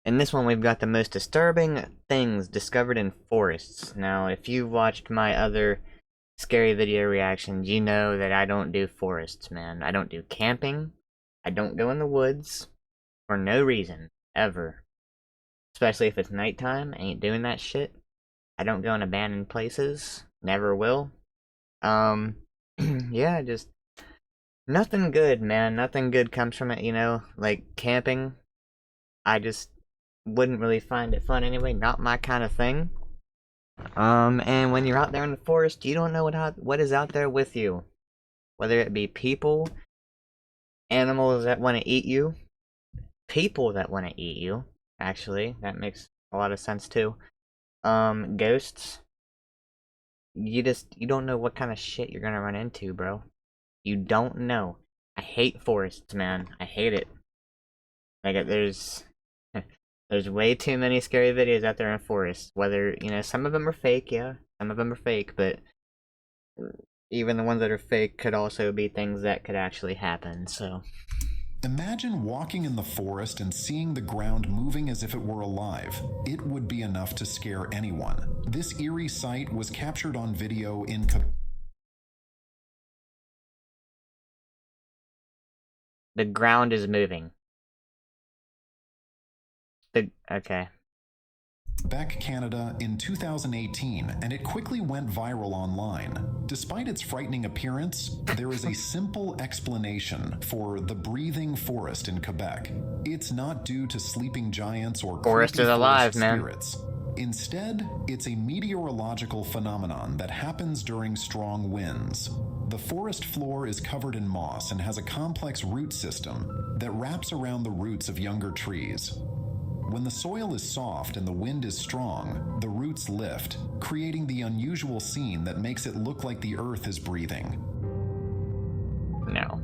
In this one, we've got the most disturbing things discovered in forests. Now, if you've watched my other scary video reactions, you know that I don't do forests, man. I don't do camping. I don't go in the woods for no reason, ever. Especially if it's nighttime, I ain't doing that shit. I don't go in abandoned places. Never will. Yeah, just nothing good, man. Nothing good comes from it, you know? Like, camping, I just wouldn't really find it fun anyway. Not my kind of thing. And when you're out there in the forest, you don't know what is out there with you. Whether it be people, animals that want to eat you, people that want to eat you. Actually, that makes a lot of sense too. Ghosts. You don't know what kind of shit you're gonna run into, bro. You don't know. I hate forests, man. I hate it. Like, there's way too many scary videos out there in forests. Whether, you know, some of them are fake, yeah. Some of them are fake, but even the ones that are fake could also be things that could actually happen, so. Imagine walking in the forest and seeing the ground moving as if it were alive. It would be enough to scare anyone. This eerie sight was captured on video in The ground is moving. Okay. Quebec, Canada in 2018, and it quickly went viral online. Despite its frightening appearance, there is a simple explanation for the breathing forest in Quebec. It's not due to sleeping giants or Forest creepy is alive, forest man. spirits. Instead, it's a meteorological phenomenon that happens during strong winds. The forest floor is covered in moss and has a complex root system that wraps around the roots of younger trees. When the soil is soft and the wind is strong, the roots lift, creating the unusual scene that makes it look like the earth is breathing. No.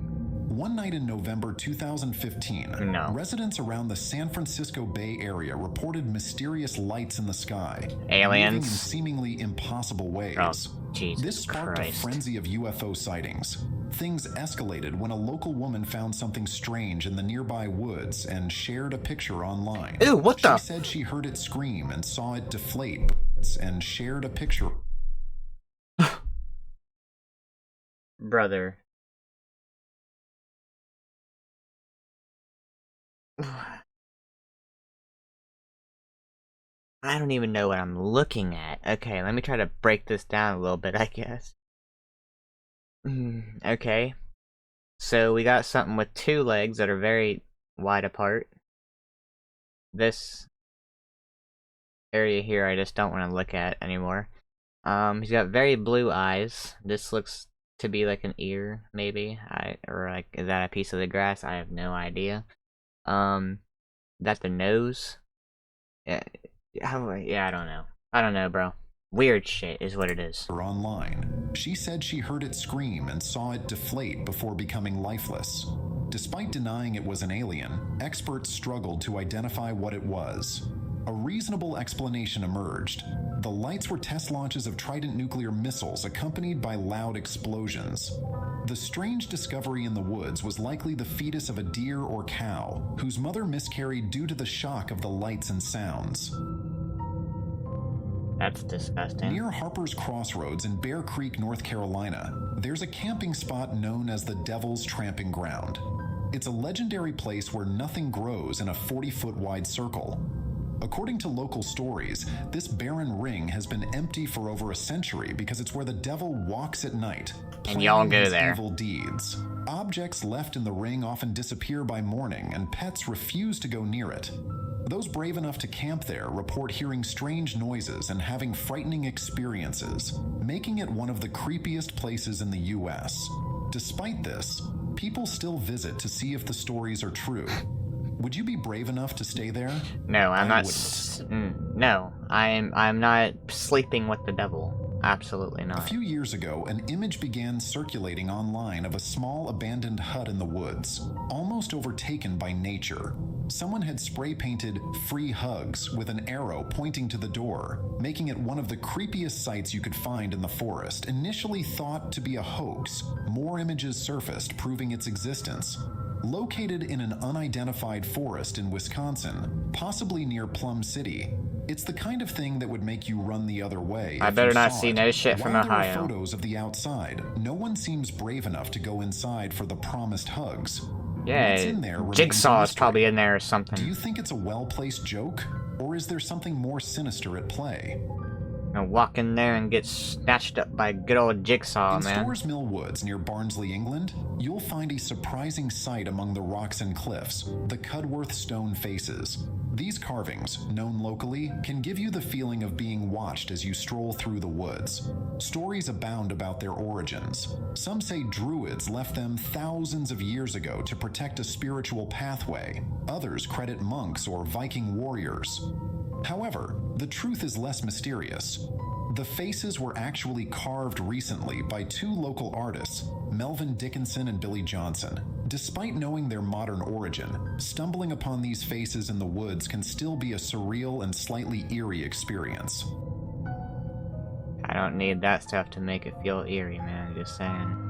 One night in November 2015, residents around the San Francisco Bay Area reported mysterious lights in the sky, aliens, moving in seemingly impossible ways. Oh, Jesus this sparked Christ. a frenzy of UFO sightings. Things escalated when a local woman found something strange in the nearby woods and shared a picture online. Ew, what the? She said she heard it scream and saw it deflate and shared a picture. Brother. I don't even know what I'm looking at. Okay, let me try to break this down a little bit, I guess. Okay. So we got something with two legs that are very wide apart. This area here I just don't want to look at anymore. He's got very blue eyes. This looks to be like an ear, maybe. Or like, is that a piece of the grass? I have no idea. That's the nose. Yeah, I don't know. I don't know, bro. Weird shit is what it is. Online. She said she heard it scream and saw it deflate before becoming lifeless. Despite denying it was an alien, experts struggled to identify what it was. A reasonable explanation emerged. The lights were test launches of Trident nuclear missiles accompanied by loud explosions. The strange discovery in the woods was likely the fetus of a deer or cow, whose mother miscarried due to the shock of the lights and sounds. That's disgusting. Near Harper's Crossroads in Bear Creek, North Carolina, there's a camping spot known as the Devil's Tramping Ground. It's a legendary place where nothing grows in a 40-foot wide circle. According to local stories, this barren ring has been empty for over a century because it's where the devil walks at night, and y'all go his there. Evil deeds. Objects left in the ring often disappear by morning, and pets refuse to go near it. Those brave enough to camp there report hearing strange noises and having frightening experiences, making it one of the creepiest places in the U.S. Despite this, people still visit to see if the stories are true. Would you be brave enough to stay there? No, I'm not. No, I'm not sleeping with the devil. Absolutely not. A few years ago, an image began circulating online of a small abandoned hut in the woods, almost overtaken by nature. Someone had spray painted "Free Hugs" with an arrow pointing to the door, making it one of the creepiest sights you could find in the forest. Initially thought to be a hoax, more images surfaced proving its existence. Located in an unidentified forest in Wisconsin, possibly near Plum City, it's the kind of thing that would make you run the other way. I if better you not saw see it. no shit from While there Ohio. are photos of the outside, no one seems brave enough to go inside for the promised hugs. What's Yeah, in there remains a Jigsaw is mystery. probably in there or Do something. you think it's a well-placed joke, or is there something more sinister at play? And walk in there and get snatched up by good old Jigsaw, In man. Storrs Mill Woods near Barnsley, England, you'll find a surprising sight among the rocks and cliffs, the Cudworth Stone Faces. These carvings, known locally, can give you the feeling of being watched as you stroll through the woods. Stories abound about their origins. Some say druids left them thousands of years ago to protect a spiritual pathway. Others credit monks or Viking warriors. However, the truth is less mysterious. The faces were actually carved recently by two local artists, Melvin Dickinson and Billy Johnson. Despite knowing their modern origin, stumbling upon these faces in the woods can still be a surreal and slightly eerie experience. I don't need that stuff to make it feel eerie, man. Just saying.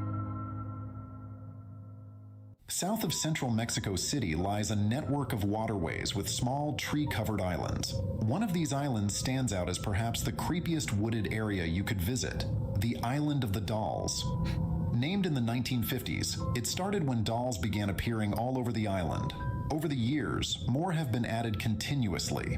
South of central Mexico City lies a network of waterways with small tree-covered islands. One of these islands stands out as perhaps the creepiest wooded area you could visit, the Island of the Dolls. Named in the 1950s, it started when dolls began appearing all over the island. Over the years, more have been added continuously.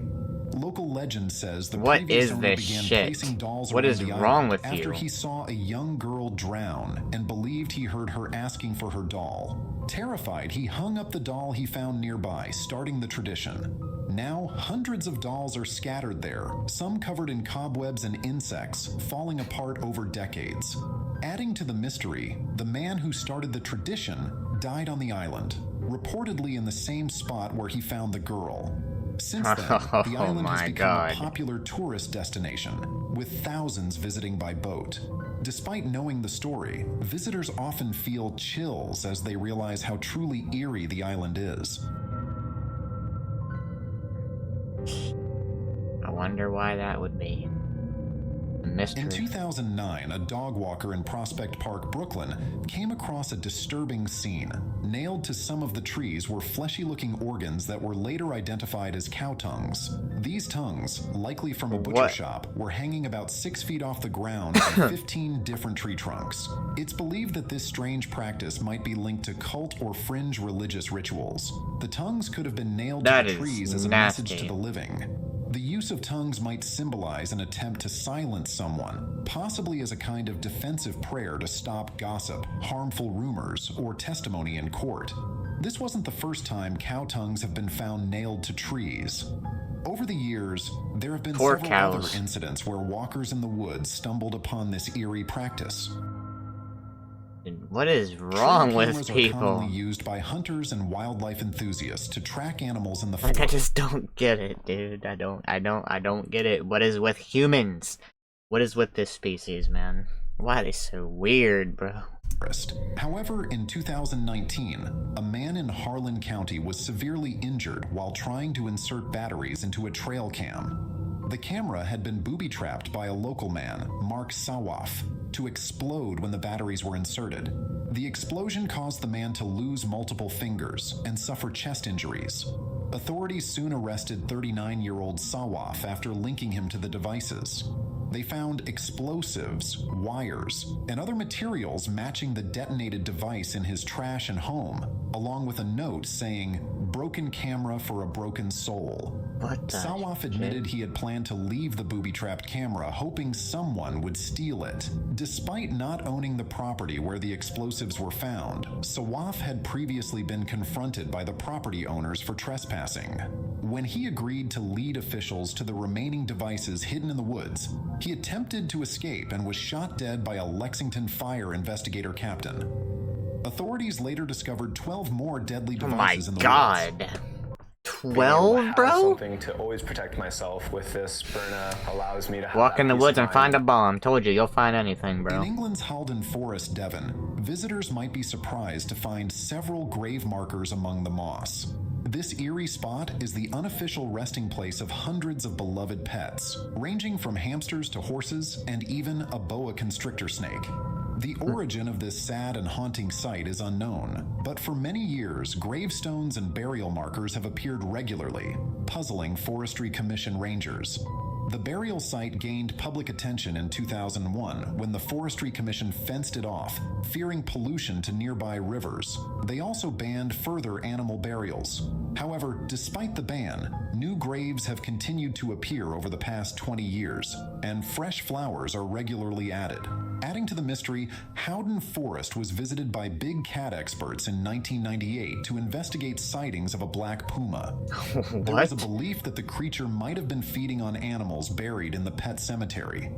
Local legend says the What previous is owner this began shit? placing dolls What around is the wrong island with after you? he saw a young girl drown and believed he heard her asking for her doll. Terrified, he hung up the doll he found nearby, starting the tradition. Now, hundreds of dolls are scattered there, some covered in cobwebs and insects, falling apart over decades. Adding to the mystery, the man who started the tradition died on the island, reportedly in the same spot where he found the girl. Since then, the Oh island has my become God. a popular tourist destination, with thousands visiting by boat. Despite knowing the story, visitors often feel chills as they realize how truly eerie the island is. I wonder why that would be. A mystery. In 2009, a dog walker in Prospect Park, Brooklyn, came across a disturbing scene. Nailed to some of the trees were fleshy-looking organs that were later identified as cow tongues. These tongues, likely from a butcher What? shop, were hanging about 6 feet off the ground on 15 different tree trunks. It's believed that this strange practice might be linked to cult or fringe religious rituals. The tongues could have been nailed That to the is trees as a nasty. message to the living. The use of tongues might symbolize an attempt to silence someone, possibly as a kind of defensive prayer to stop gossip, harmful rumors, or testimony in court. This wasn't the first time cow tongues have been found nailed to trees. Over the years, there have been Poor several cows. other incidents where walkers in the woods stumbled upon this eerie practice. What is wrong Trail with cameras are people? commonly used by hunters and wildlife enthusiasts to track animals in the Like, I forest. just don't get it, dude. I don't get it. What is with humans? What is with this species, man? Why are they so weird, bro? However, in 2019, a man in Harlan County was severely injured while trying to insert batteries into a trail cam. The camera had been booby-trapped by a local man, Mark Sawaf, to explode when the batteries were inserted. The explosion caused the man to lose multiple fingers and suffer chest injuries. Authorities soon arrested 39-year-old Sawaf after linking him to the devices. They found explosives, wires, and other materials matching the detonated device in his trash and home, along with a note saying, "Broken camera for a broken soul." What the Sawaf shit? admitted he had planned to leave the booby-trapped camera, hoping someone would steal it. Despite not owning the property where the explosives were found, Sawaf had previously been confronted by the property owners for trespassing. When he agreed to lead officials to the remaining devices hidden in the woods, he attempted to escape and was shot dead by a Lexington Fire investigator captain. Authorities later discovered 12 more deadly Oh my devices in the woods. god. Being able to 12, have bro? Something to always protect myself with this Byrna allows me to have Walk that in the peace woods of and find a mind. bomb. Told you, you'll find anything, In bro. England's Haldon Forest, Devon, visitors might be surprised to find several grave markers among the moss. This eerie spot is the unofficial resting place of hundreds of beloved pets, ranging from hamsters to horses and even a boa constrictor snake. The origin of this sad and haunting site is unknown, but for many years, gravestones and burial markers have appeared regularly, puzzling Forestry Commission rangers. The burial site gained public attention in 2001 when the Forestry Commission fenced it off, fearing pollution to nearby rivers. They also banned further animal burials. However, despite the ban, new graves have continued to appear over the past 20 years, and fresh flowers are regularly added. Adding to the mystery, Howden Forest was visited by big cat experts in 1998 to investigate sightings of a black puma. There is a belief that the creature might have been feeding on animals buried in the pet cemetery.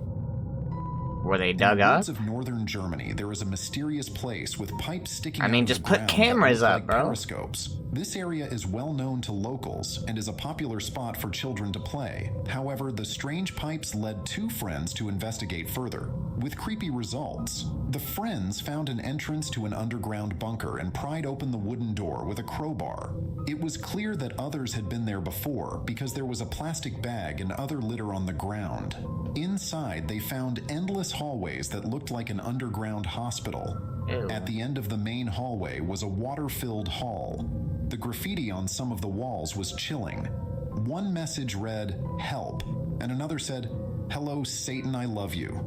Were they In dug the up? woods of northern Germany, there is a mysterious place with pipes sticking I mean, out of just the put ground that cameras look up, like bro. periscopes. This area is well known to locals and is a popular spot for children to play. However, the strange pipes led two friends to investigate further, with creepy results. The friends found an entrance to an underground bunker and pried open the wooden door with a crowbar. It was clear that others had been there before because there was a plastic bag and other litter on the ground. Inside, they found endless hallways that looked like an underground hospital. Ew. At the end of the main hallway was a water-filled hall. The graffiti on some of the walls was chilling. One message read, "Help," and another said, "Hello, Satan, I love you."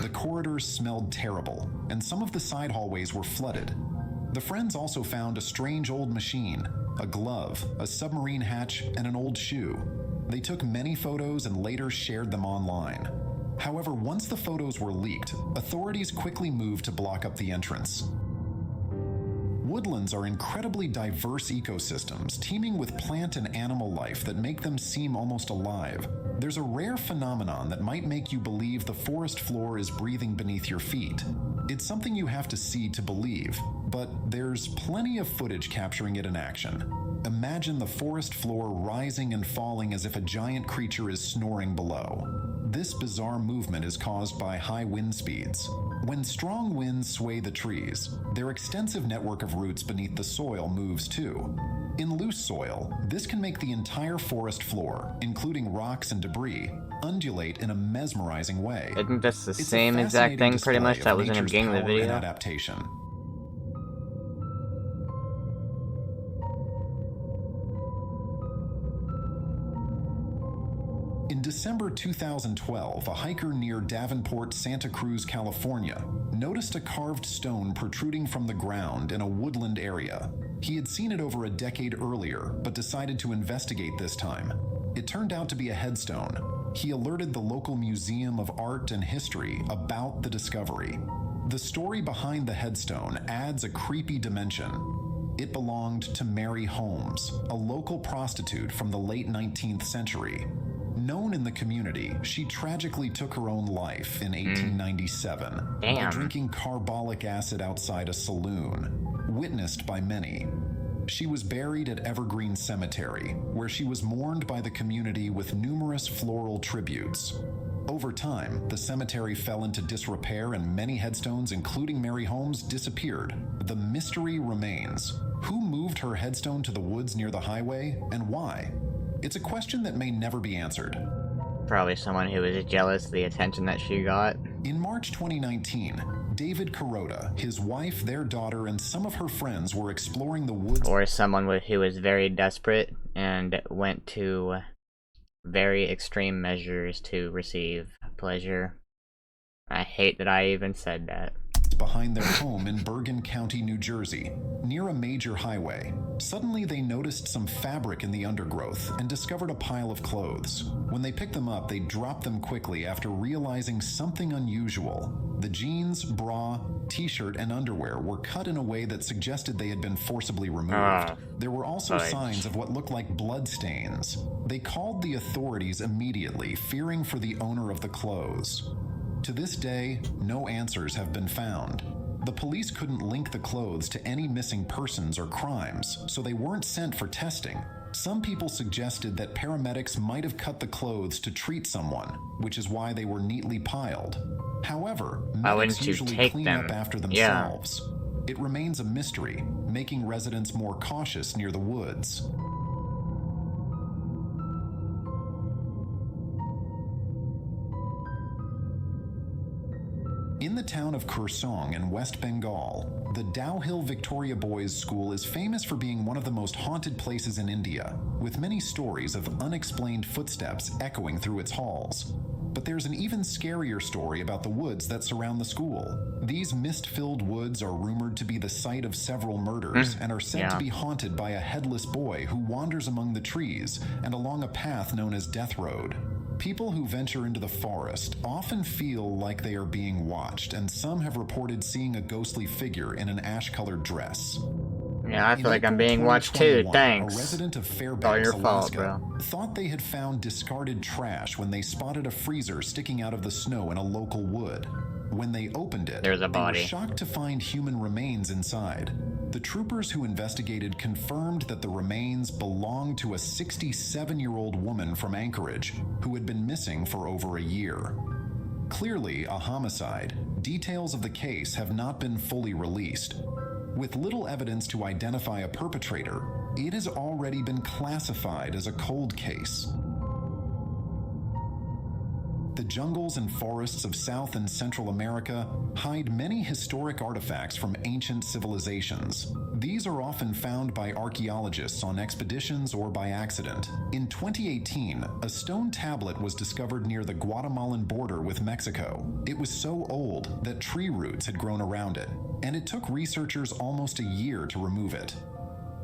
The corridors smelled terrible, and some of the side hallways were flooded. The friends also found a strange old machine, a glove, a submarine hatch, and an old shoe. They took many photos and later shared them online. However, once the photos were leaked, authorities quickly moved to block up the entrance. Woodlands are incredibly diverse ecosystems, teeming with plant and animal life that make them seem almost alive. There's a rare phenomenon that might make you believe the forest floor is breathing beneath your feet. It's something you have to see to believe, but there's plenty of footage capturing it in action. Imagine the forest floor rising and falling as if a giant creature is snoring below. This bizarre movement is caused by high wind speeds. When strong winds sway the trees, their extensive network of roots beneath the soil moves too. In loose soil, this can make the entire forest floor, including rocks and debris, undulate in a mesmerizing way. Isn't this the It's a same exact fascinating thing pretty much display that of was in the nature's beginning of the power and video? adaptation. In December 2012, a hiker near Davenport, Santa Cruz, California, noticed a carved stone protruding from the ground in a woodland area. He had seen it over a decade earlier, but decided to investigate this time. It turned out to be a headstone. He alerted the local Museum of Art and History about the discovery. The story behind the headstone adds a creepy dimension. It belonged to Mary Holmes, a local prostitute from the late 19th century. Known in the community, she tragically took her own life in 1897 by Damn. drinking carbolic acid outside a saloon, witnessed by many. She was buried at Evergreen Cemetery, where she was mourned by the community with numerous floral tributes. Over time, the cemetery fell into disrepair and many headstones, including Mary Holmes, disappeared. The mystery remains. Who moved her headstone to the woods near the highway, and why? It's a question that may never be answered. Probably someone who was jealous of the attention that she got. In March 2019, David Kuroda, his wife, their daughter, and some of her friends were exploring the woods. Or someone who was very desperate and went to very extreme measures to receive pleasure. I hate that I even said that. Behind their home in Bergen County, New Jersey, near a major highway. Suddenly they noticed some fabric in the undergrowth and discovered a pile of clothes. When they picked them up, they dropped them quickly after realizing something unusual. The jeans, bra, t-shirt, and underwear were cut in a way that suggested they had been forcibly removed. There were also fudge. signs of what looked like blood stains. They called the authorities immediately, fearing for the owner of the clothes. To this day, no answers have been found. The police couldn't link the clothes to any missing persons or crimes, so they weren't sent for testing. Some people suggested that paramedics might have cut the clothes to treat someone, which is why they were neatly piled. However, Why wouldn't medics you usually take clean them? up after Yeah. themselves. It remains a mystery, making residents more cautious near the woods. In In the town of Kursong in West Bengal, the Dowhill Victoria Boys School is famous for being one of the most haunted places in India, with many stories of unexplained footsteps echoing through its halls. But there's an even scarier story about the woods that surround the school. These mist-filled woods are rumored to be the site of several murders and are said to be haunted by a headless boy who wanders among the trees and along a path known as Death Road. People who venture into the forest often feel like they are being watched, and some have reported seeing a ghostly figure in an ash-colored dress. Yeah, I feel In like I'm April being watched too, 2021, thanks. A resident of All Fairbanks, your fault, Alaska, bro. thought they had found discarded trash when they spotted a freezer sticking out of the snow in a local wood. When they opened it, There's a body. they were shocked to find human remains inside. The troopers who investigated confirmed that the remains belonged to a 67-year-old woman from Anchorage who had been missing for over a year. Clearly a homicide, details of the case have not been fully released. With little evidence to identify a perpetrator, it has already been classified as a cold case. The jungles and forests of South and Central America hide many historic artifacts from ancient civilizations. These are often found by archaeologists on expeditions or by accident. In 2018, a stone tablet was discovered near the Guatemalan border with Mexico. It was so old that tree roots had grown around it, and it took researchers almost a year to remove it.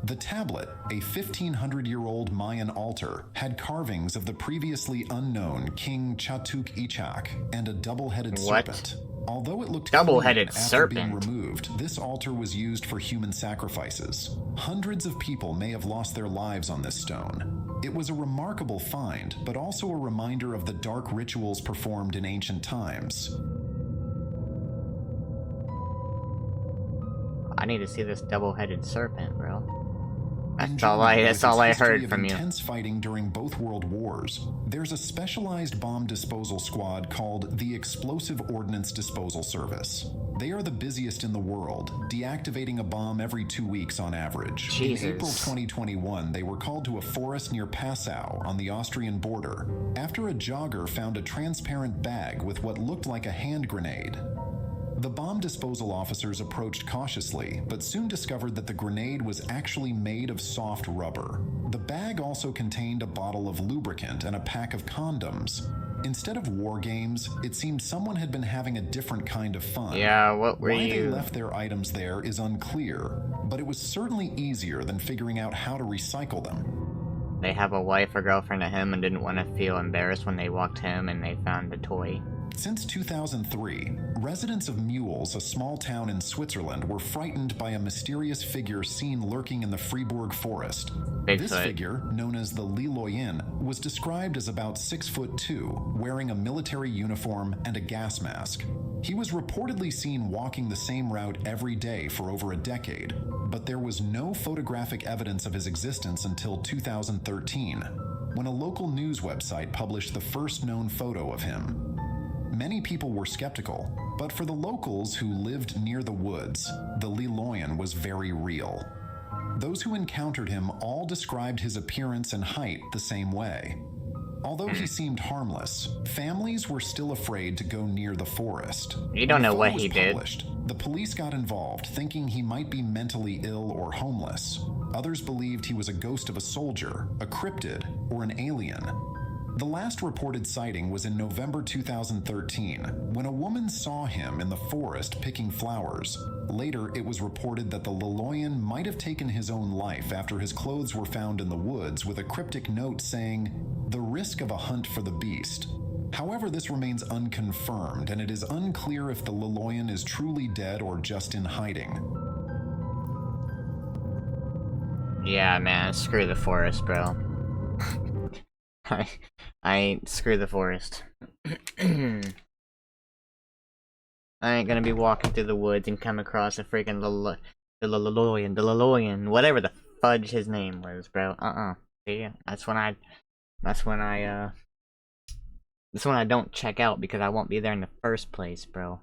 The tablet, a 1,500-year-old Mayan altar, had carvings of the previously unknown King Chatuk Ichak and a double-headed serpent. Although it looked Double-headed clean after serpent? being removed, this altar was used for human sacrifices. Hundreds of people may have lost their lives on this stone. It was a remarkable find, but also a reminder of the dark rituals performed in ancient times. I need to see this double-headed serpent, bro. In That's Germany, with all its I history heard of from you. intense fighting during both world wars, there's a specialized bomb disposal squad called the Explosive Ordnance Disposal Service. They are the busiest in the world, deactivating a bomb every 2 weeks on average. Jesus. In April 2021, they were called to a forest near Passau on the Austrian border after a jogger found a transparent bag with what looked like a hand grenade. The bomb disposal officers approached cautiously, but soon discovered that the grenade was actually made of soft rubber. The bag also contained a bottle of lubricant and a pack of condoms. Instead of war games, it seemed someone had been having a different kind of fun. Yeah, what were Why they you? left their items there is unclear, but it was certainly easier than figuring out how to recycle them. They have a wife or girlfriend at home and didn't want to feel embarrassed when they walked home and they found a toy. Since 2003, residents of Mules, a small town in Switzerland, were frightened by a mysterious figure seen lurking in the Fribourg forest. This Bigfoot. figure, known as the Liloyen, was described as about 6'2", wearing a military uniform and a gas mask. He was reportedly seen walking the same route every day for over a decade, but there was no photographic evidence of his existence until 2013, when a local news website published the first known photo of him. Many people were skeptical, but for the locals who lived near the woods, the Liloyen was very real. Those who encountered him all described his appearance and height the same way. Although he seemed harmless, families were still afraid to go near the forest. You don't When the know what photo he was did. published, the police got involved, thinking he might be mentally ill or homeless. Others believed he was a ghost of a soldier, a cryptid, or an alien. The last reported sighting was in November 2013, when a woman saw him in the forest picking flowers. Later, it was reported that the Liloyen might have taken his own life after his clothes were found in the woods with a cryptic note saying, "The risk of a hunt for the beast." However, this remains unconfirmed, and it is unclear if the Liloyen is truly dead or just in hiding. Yeah, man, screw the forest, bro. I ain't screw the forest. I ain't gonna be walking through the woods and come across a freaking Liloyen, whatever the fudge his name was, bro. See, that's when I don't check out because I won't be there in the first place, bro.